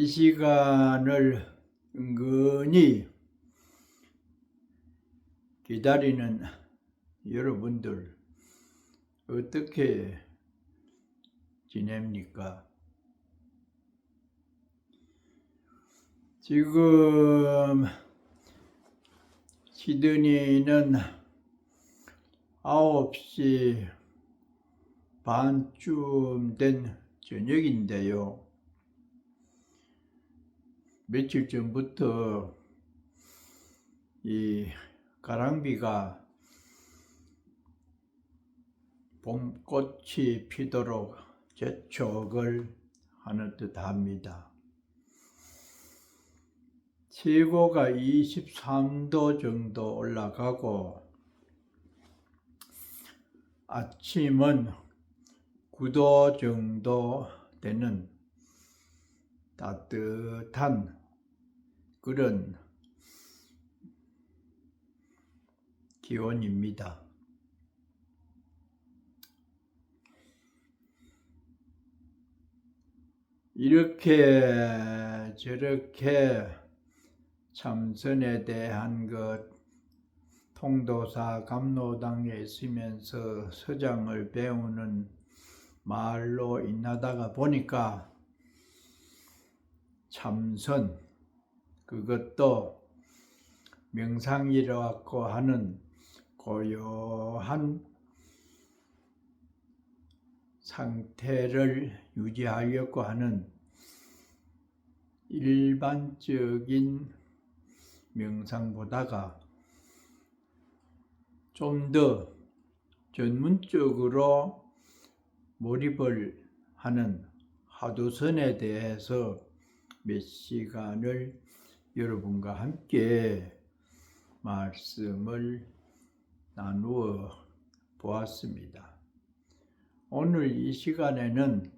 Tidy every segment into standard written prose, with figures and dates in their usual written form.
이 시간을 은근히 기다리는 여러분들 어떻게 지냅니까? 지금 시드니는 9시 반쯤 된 저녁인데요. 며칠 전부터 이 가랑비가 봄꽃이 피도록 재촉을 하는 듯 합니다. 최고가 23도 정도 올라가고 아침은 9도 정도 되는 따뜻한 그런 기온입니다. 이렇게 저렇게 참선에 대한 것 통도사 감로당에 있으면서 서장을 배우는 말로 인하다가 보니까 참선 그것도 명상이라고 하는 고요한 상태를 유지하려고 하는 일반적인 명상보다가 좀 더 전문적으로 몰입을 하는 하도선에 대해서 몇 시간을 여러분과 함께 말씀을 나누어 보았습니다. 오늘 이 시간에는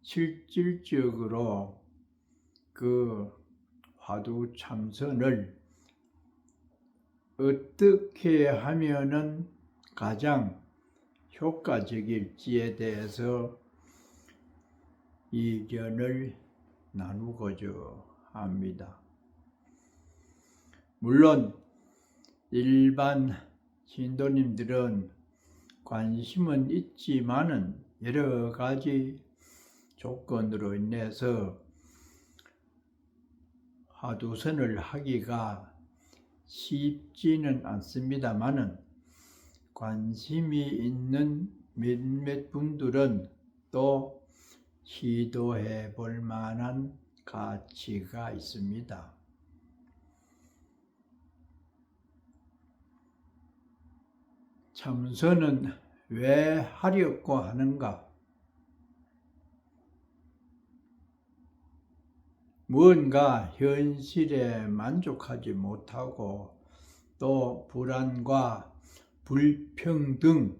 실질적으로 그 화두 참선을 어떻게 하면은 가장 효과적일지에 대해서 의견을 나누고자 합니다. 물론 일반 신도님들은 관심은 있지만은 여러 가지 조건으로 인해서 화두선을 하기가 쉽지는 않습니다만은 관심이 있는 몇몇 분들은 또 시도해 볼 만한 가치가 있습니다. 참선은 왜 하려고 하는가? 무언가 현실에 만족하지 못하고 또 불안과 불평등,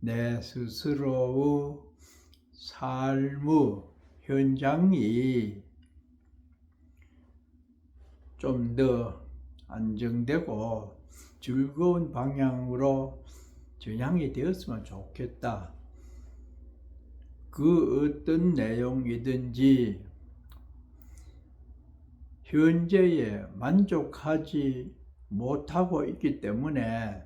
내 스스로의 삶의 현장이 좀 더 안정되고 즐거운 방향으로 전향이 되었으면 좋겠다. 그 어떤 내용이든지 현재에 만족하지 못하고 있기 때문에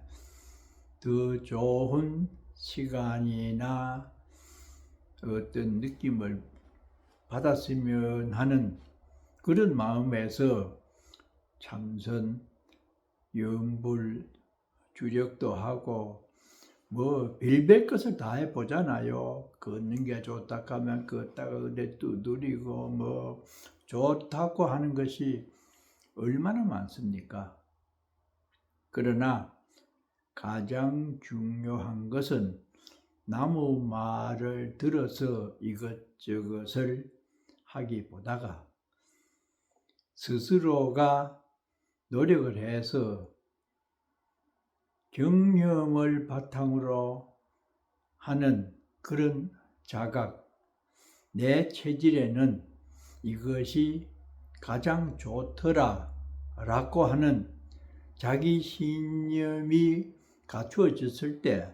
더 좋은 시간이나 어떤 느낌을 받았으면 하는 그런 마음에서 참선, 염불, 주력도 하고 뭐 별별 것을 다 해보잖아요. 걷는 게 좋다 하면 걷다가 그래 두드리고 뭐 좋다고 하는 것이 얼마나 많습니까? 그러나 가장 중요한 것은 남의 말을 들어서 이것저것을 하기보다가 스스로가 노력을 해서 경험을 바탕으로 하는 그런 자각, 내 체질에는 이것이 가장 좋더라 라고 하는 자기 신념이 갖추어졌을 때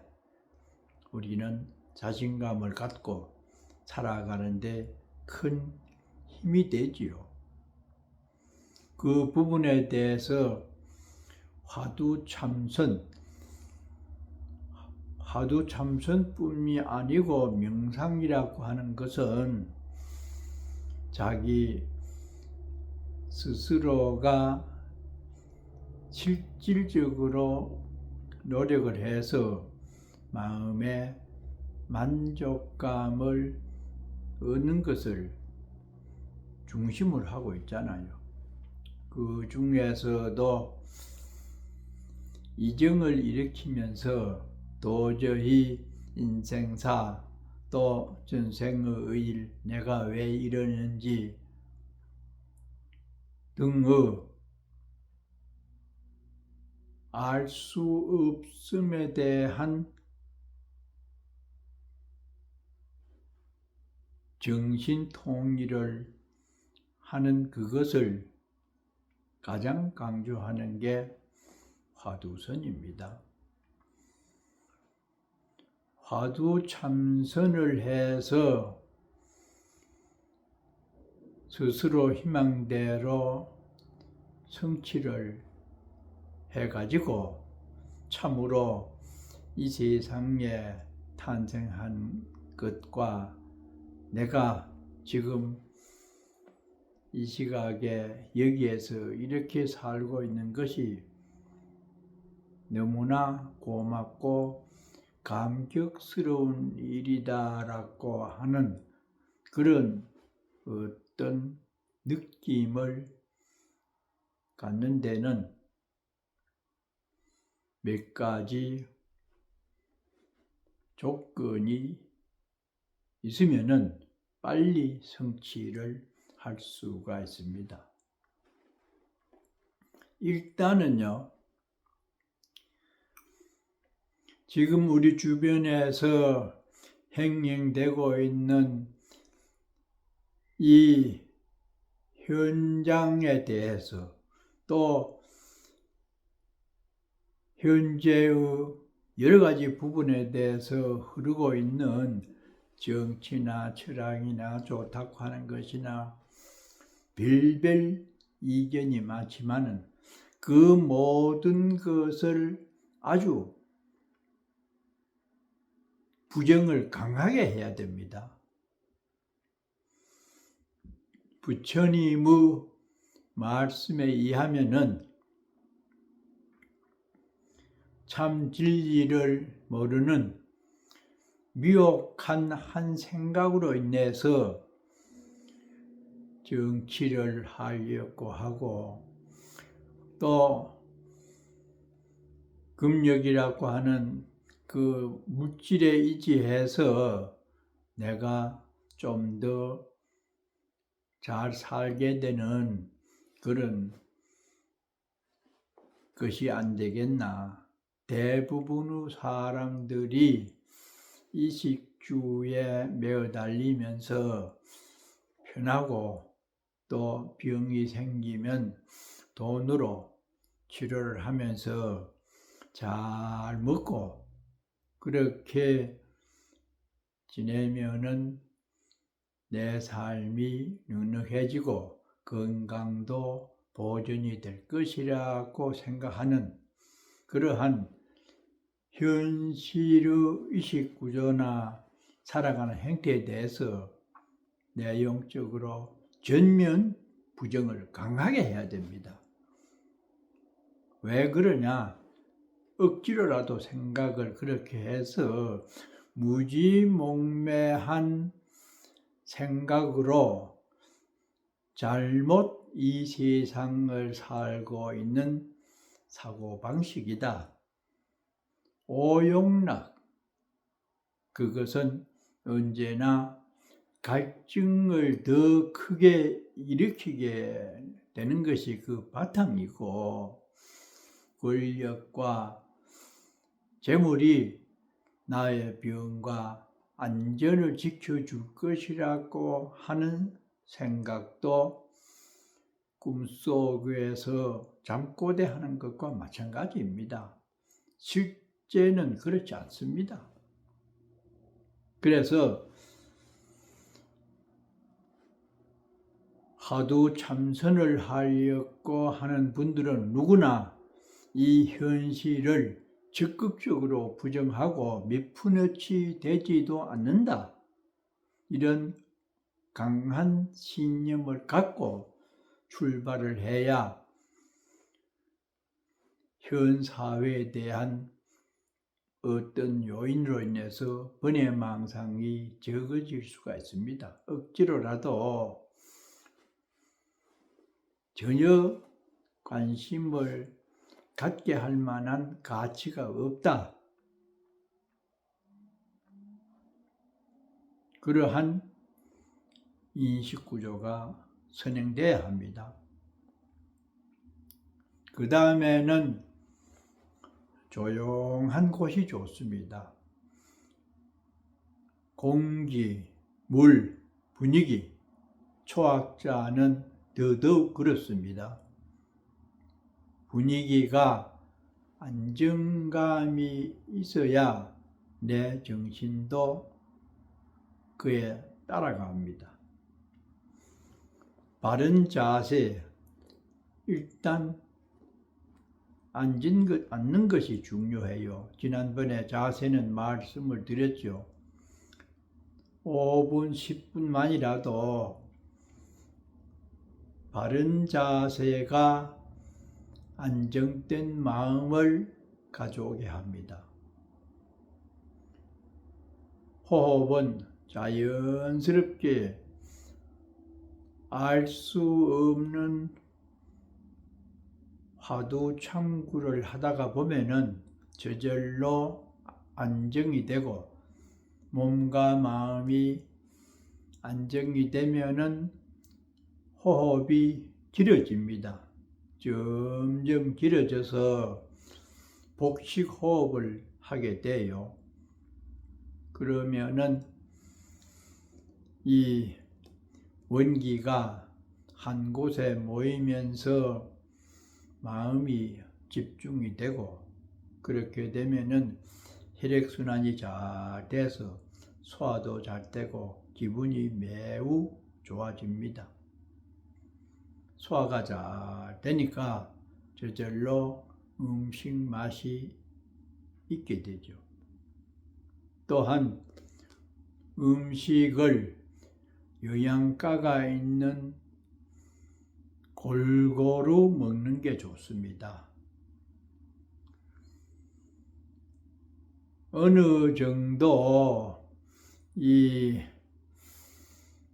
우리는 자신감을 갖고 살아가는데 큰 힘이 되지요. 그 부분에 대해서 화두참선뿐이 아니고 명상이라고 하는 것은 자기 스스로가 실질적으로 노력을 해서 마음의 만족감을 얻는 것을 중심으로 하고 있잖아요. 그 중에서도 이정을 일으키면서 도저히 인생사 또 전생의 일, 내가 왜 이러는지 등의 알 수 없음에 대한 정신 통일을 하는 그것을 가장 강조하는 게 화두선입니다. 화두참선을 해서 스스로 희망대로 성취를 해가지고 참으로 이 세상에 탄생한 것과 내가 지금 이 시각에 여기에서 이렇게 살고 있는 것이 너무나 고맙고 감격스러운 일이다라고 하는 그런 어떤 느낌을 갖는 데는 몇 가지 조건이 있으면은 빨리 성취를 할 수가 있습니다. 일단은요, 지금 우리 주변에서 행행되고 있는 이 현장에 대해서 또 현재의 여러 가지 부분에 대해서 흐르고 있는 정치나 철학이나 좋다고 하는 것이나 별별 이견이 많지만은 그 모든 것을 아주 부정을 강하게 해야 됩니다. 부처님의 말씀에 의하면은 참 진리를 모르는 미혹한 한 생각으로 인해서 정치를 하려고 하고 또 금력이라고 하는 그 물질에 의지해서 내가 좀 더 잘 살게 되는 그런 것이 안 되겠나. 대부분의 사람들이 이식주에 매어달리면서 편하고 또 병이 생기면 돈으로 치료를 하면서 잘 먹고 그렇게 지내면은 내 삶이 넉넉해지고 건강도 보존이 될 것이라고 생각하는 그러한 현실의 의식구조나 살아가는 행태에 대해서 내용적으로 전면 부정을 강하게 해야 됩니다. 왜 그러냐? 억지로라도 생각을 그렇게 해서 무지몽매한 생각으로 잘못 이 세상을 살고 있는 사고방식이다. 오용락, 그것은 언제나 갈증을 더 크게 일으키게 되는 것이 그 바탕이고 권력과 재물이 나의 병과 안전을 지켜줄 것이라고 하는 생각도 꿈속에서 잠꼬대하는 것과 마찬가지입니다. 실제는 그렇지 않습니다. 그래서 하도 참선을 하려고 하는 분들은 누구나 이 현실을 적극적으로 부정하고 밑푸너치 되지도 않는다. 이런 강한 신념을 갖고 출발을 해야 현 사회에 대한 어떤 요인으로 인해서 번뇌망상이 적어질 수가 있습니다. 억지로라도 전혀 관심을 갖게 할 만한 가치가 없다. 그러한 인식구조가 선행돼야 합니다. 그 다음에는 조용한 곳이 좋습니다. 공기, 물, 분위기, 초학자는 더더욱 그렇습니다. 분위기가 안정감이 있어야 내 정신도 그에 따라갑니다. 바른 자세, 일단 앉는 것이 중요해요. 지난번에 자세는 말씀을 드렸죠. 5분, 10분만이라도 바른 자세가 안정된 마음을 가져오게 합니다. 호흡은 자연스럽게 알 수 없는 화두창구를 하다가 보면은 저절로 안정이 되고 몸과 마음이 안정이 되면은 호흡이 길어집니다. 점점 길어져서 복식 호흡을 하게 돼요. 그러면은 이 원기가 한 곳에 모이면서 마음이 집중이 되고, 그렇게 되면은 혈액순환이 잘 돼서 소화도 잘 되고 기분이 매우 좋아집니다. 소화가 잘 되니까 저절로 음식 맛이 있게 되죠. 또한 음식을 영양가가 있는 골고루 먹는 게 좋습니다. 어느 정도 이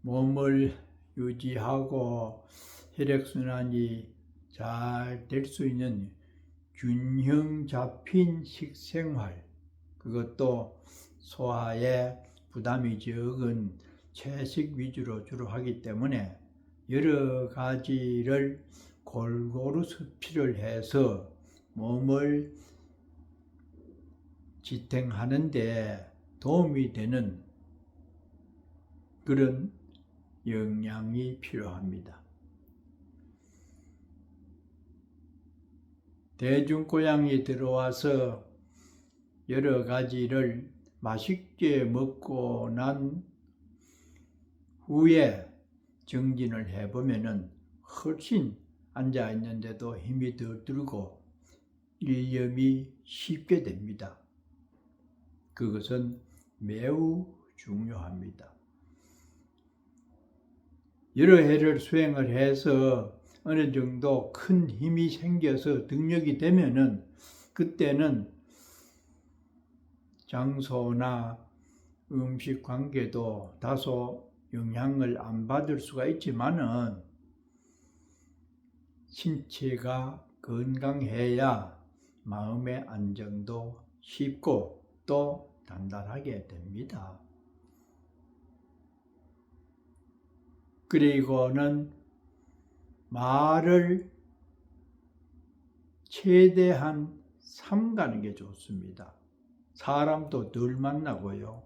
몸을 유지하고 혈액순환이 잘 될 수 있는 균형 잡힌 식생활, 그것도 소화에 부담이 적은 채식 위주로 주로 하기 때문에 여러 가지를 골고루 섭취를 해서 몸을 지탱하는 데 도움이 되는 그런 영양이 필요합니다. 대중고양이 들어와서 여러 가지를 맛있게 먹고 난 후에 정진을 해보면은 훨씬 앉아있는데도 힘이 더 들고 일념이 쉽게 됩니다. 그것은 매우 중요합니다. 여러 해를 수행을 해서 어느 정도 큰 힘이 생겨서 능력이 되면은 그때는 장소나 음식 관계도 다소 영향을 안 받을 수가 있지만은 신체가 건강해야 마음의 안정도 쉽고 또 단단하게 됩니다. 그리고는 말을 최대한 삼가는 게 좋습니다. 사람도 늘 만나고요.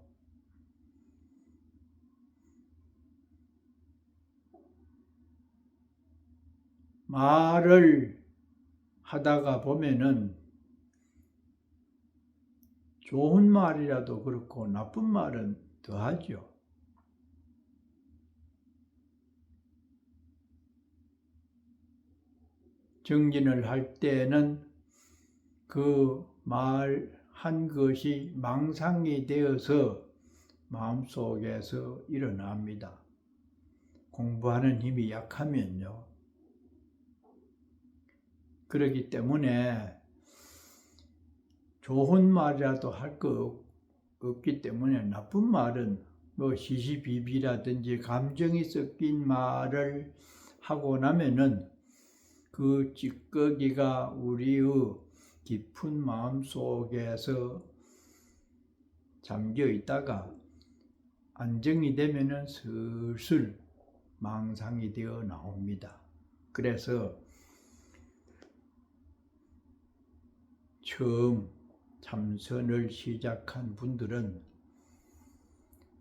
말을 하다가 보면은 좋은 말이라도 그렇고 나쁜 말은 더하죠. 정진을 할 때는 그 말한 것이 망상이 되어서 마음속에서 일어납니다. 공부하는 힘이 약하면요. 그렇기 때문에 좋은 말이라도 할 거 없기 때문에 나쁜 말은 뭐 시시비비라든지 감정이 섞인 말을 하고 나면은 그 찌꺼기가 우리의 깊은 마음 속에서 잠겨 있다가 안정이 되면은 슬슬 망상이 되어 나옵니다. 그래서 처음 참선을 시작한 분들은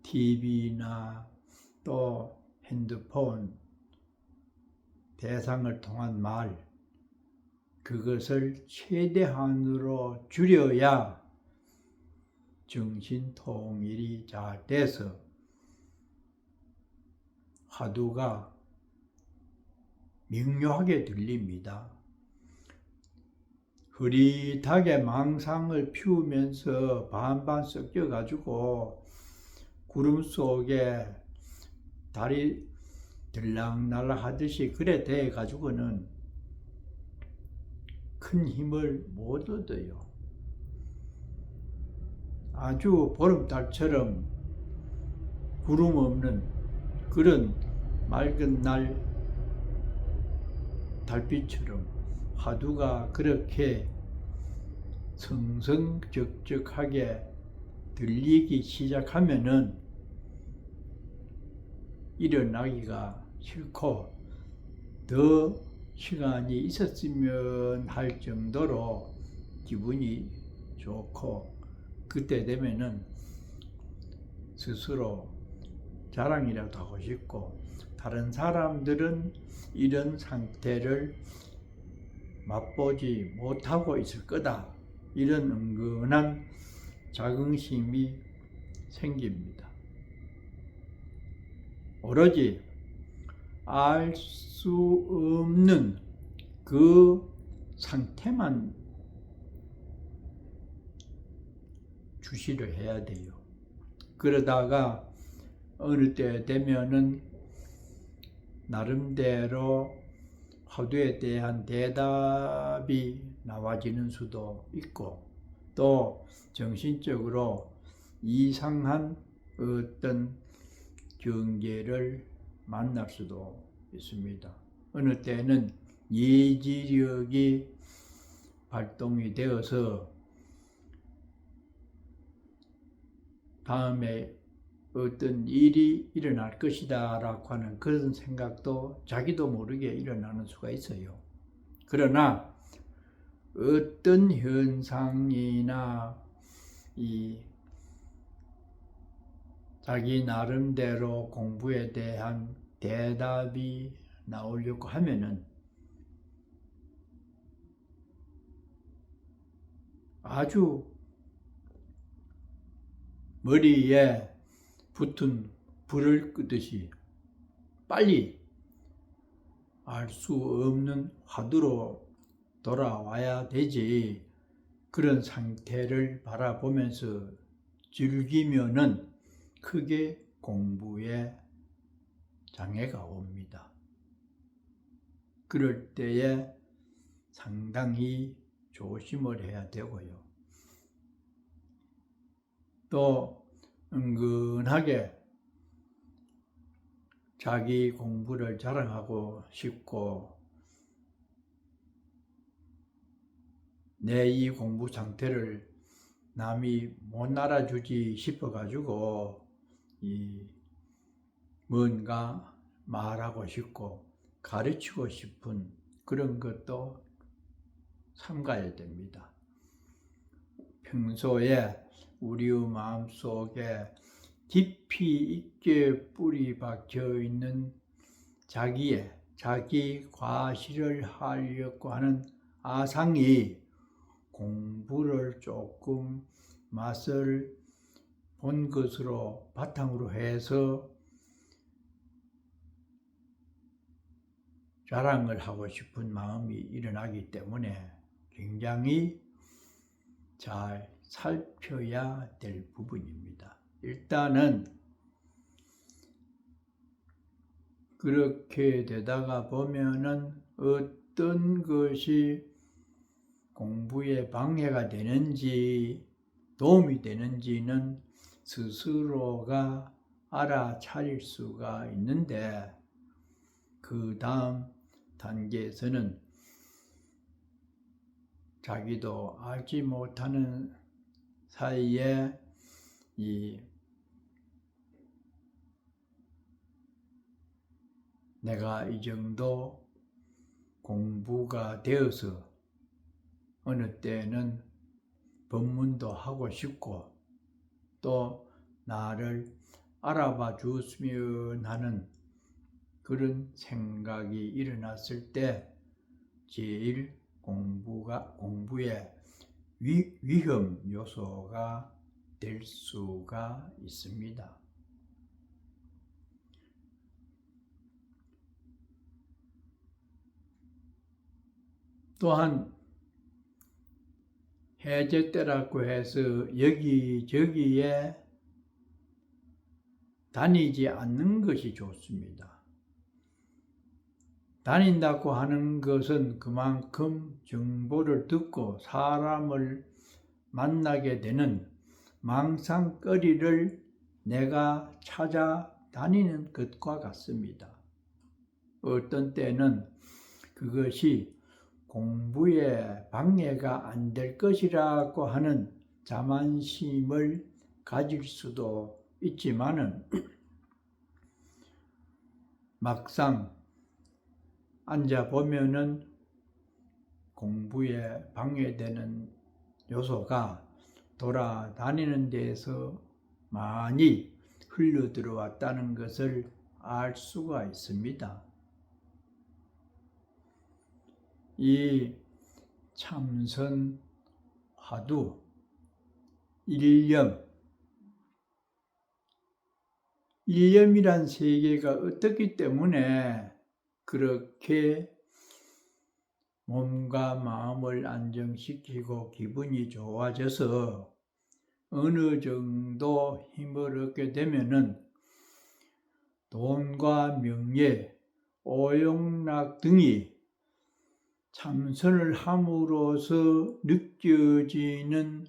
TV나 또 핸드폰, 대상을 통한 말, 그것을 최대한으로 줄여야 정신통일이 잘 돼서 화두가 명료하게 들립니다. 흐릿하게 망상을 피우면서 반반 섞여가지고 구름 속에 달이 들락날락 하듯이 그래 돼가지고는 큰 힘을 못 얻어요. 아주 보름달처럼 구름 없는 그런 맑은 날 달빛처럼 화두가 그렇게 성성적적하게 들리기 시작하면은 일어나기가 싫고 더 시간이 있었으면 할 정도로 기분이 좋고 그때 되면은 스스로 자랑이라도 하고 싶고 다른 사람들은 이런 상태를 맛보지 못하고 있을 거다. 이런 은근한 자긍심이 생깁니다. 오로지 알 수 없는 그 상태만 주시를 해야 돼요. 그러다가 어느 때 되면은 나름대로 화두에 대한 대답이 나와지는 수도 있고 또 정신적으로 이상한 어떤 경계를 만날 수도 있습니다. 어느 때는 예지력이 발동이 되어서 다음에 어떤 일이 일어날 것이다 라고 하는 그런 생각도 자기도 모르게 일어나는 수가 있어요. 그러나 어떤 현상이나 이 자기 나름대로 공부에 대한 대답이 나오려고 하면은 아주 머리에 붙은 불을 끄듯이 빨리 알 수 없는 화두로 돌아와야 되지. 그런 상태를 바라보면서 즐기면은 크게 공부에 장애가 옵니다. 그럴 때에 상당히 조심을 해야 되고요. 또 은근하게 자기 공부를 자랑하고 싶고 내 이 공부 상태를 남이 못 알아주지 싶어가지고 뭔가 말하고 싶고 가르치고 싶은 그런 것도 삼가야 됩니다. 평소에 우리의 마음속에 깊이 있게 뿌리 박혀 있는 자기 과시를 하려고 하는 아상이 공부를 조금 맛을 본 것으로 바탕으로 해서 자랑을 하고 싶은 마음이 일어나기 때문에 굉장히 잘 살펴야 될 부분입니다. 일단은 그렇게 되다가 보면은 어떤 것이 공부에 방해가 되는지 도움이 되는지는 스스로가 알아차릴 수가 있는데, 그 다음 단계에서는 자기도 알지 못하는 사이에 내가 이 정도 공부가 되어서 어느 때는 법문도 하고 싶고 또 나를 알아봐 주었으면 하는 그런 생각이 일어났을 때 제일 공부의 위험 요소가 될 수가 있습니다. 또한 해제 때라고 해서 여기저기에 다니지 않는 것이 좋습니다. 다닌다고 하는 것은 그만큼 정보를 듣고 사람을 만나게 되는 망상거리를 내가 찾아다니는 것과 같습니다. 어떤 때는 그것이 공부에 방해가 안 될 것이라고 하는 자만심을 가질 수도 있지만은 막상 앉아보면은 공부에 방해되는 요소가 돌아다니는 데에서 많이 흘러 들어왔다는 것을 알 수가 있습니다. 이 참선, 화두, 일념이란 세계가 어떻기 때문에 그렇게 몸과 마음을 안정시키고 기분이 좋아져서 어느 정도 힘을 얻게 되면은 돈과 명예, 오용락 등이 참선을 함으로써 느껴지는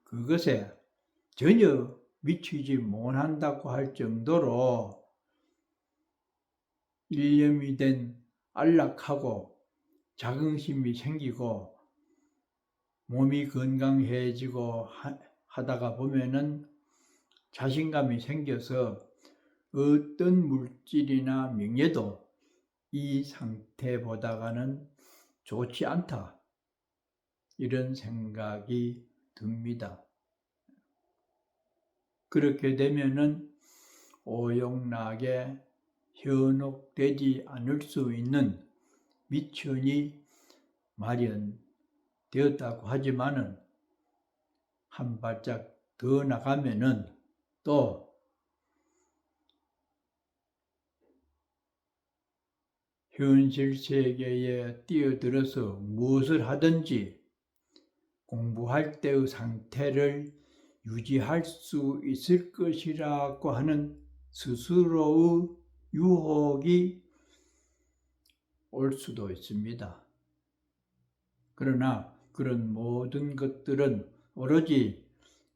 그것에 전혀 미치지 못한다고 할 정도로 일념이 된 안락하고 자긍심이 생기고 몸이 건강해지고 하다가 보면은 자신감이 생겨서 어떤 물질이나 명예도 이 상태보다는 좋지 않다, 이런 생각이 듭니다. 그렇게 되면은 오용락에 현혹되지 않을 수 있는 미천이 마련되었다고 하지만은 한 발짝 더 나가면은 또 현실 세계에 뛰어들어서 무엇을 하든지 공부할 때의 상태를 유지할 수 있을 것이라고 하는 스스로의 유혹이 올 수도 있습니다. 그러나 그런 모든 것들은 오로지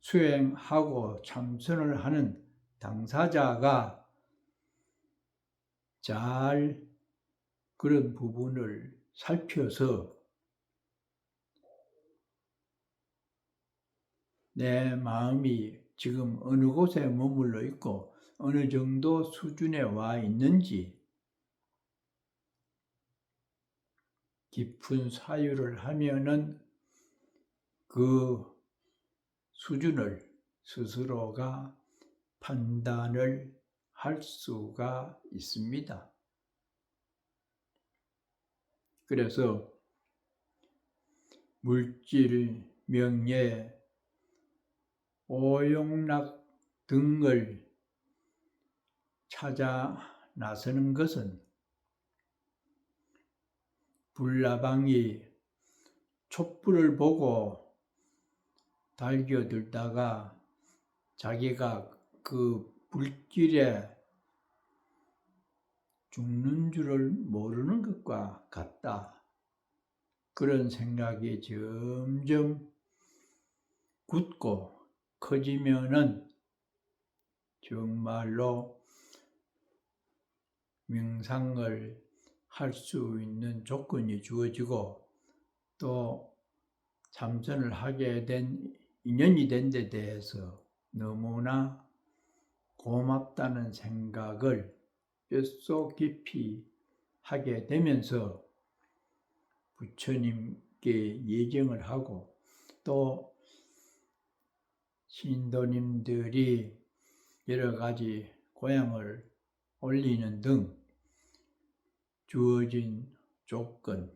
수행하고 참선을 하는 당사자가 잘 그런 부분을 살펴서 내 마음이 지금 어느 곳에 머물러 있고 어느 정도 수준에 와 있는지 깊은 사유를 하면은 그 수준을 스스로가 판단을 할 수가 있습니다. 그래서 물질, 명예, 오용락 등을 찾아 나서는 것은 불나방이 촛불을 보고 달겨들다가 자기가 그 불길에 죽는 줄을 모르는 것과 같다. 그런 생각이 점점 굳고 커지면은 정말로 명상을 할 수 있는 조건이 주어지고 또 참선을 하게 된 인연이 된 데 대해서 너무나 고맙다는 생각을 뼛속 깊이 하게 되면서 부처님께 예정을 하고 또 신도님들이 여러 가지 고향을 올리는 등 주어진 조건,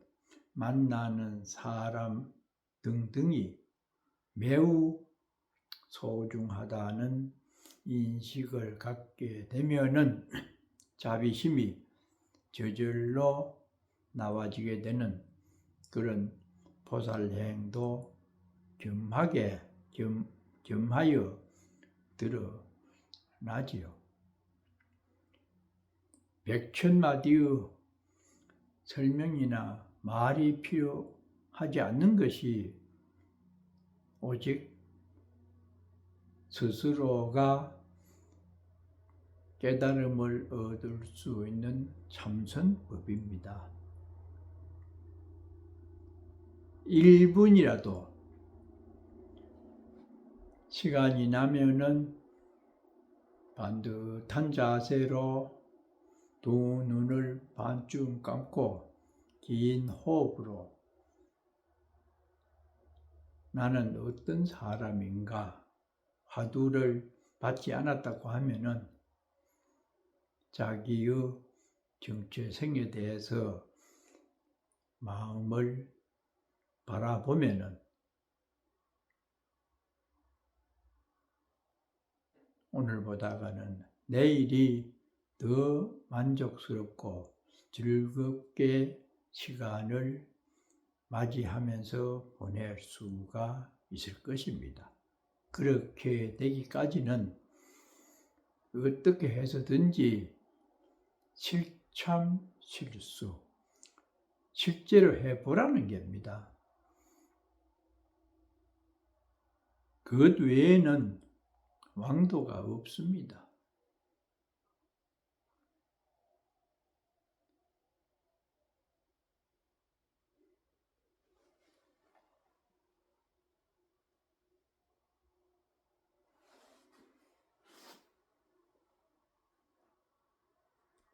만나는 사람 등등이 매우 소중하다는 인식을 갖게 되면은 자비심이 저절로 나와지게 되는 그런 보살행도 겸하여 드러나지요. 백천마디의 설명이나 말이 필요하지 않는 것이 오직 스스로가 깨달음을 얻을 수 있는 참선법입니다. 1분이라도 시간이 나면은 반듯한 자세로 두 눈을 반쯤 감고 긴 호흡으로 나는 어떤 사람인가 화두를 받지 않았다고 하면은 자기의 정체성에 대해서 마음을 바라보면은 오늘보다는 내일이 더 만족스럽고 즐겁게 시간을 맞이하면서 보낼 수가 있을 것입니다. 그렇게 되기까지는 어떻게 해서든지 실참 실수, 실제로 해보라는 겁니다. 그것 외에는 왕도가 없습니다.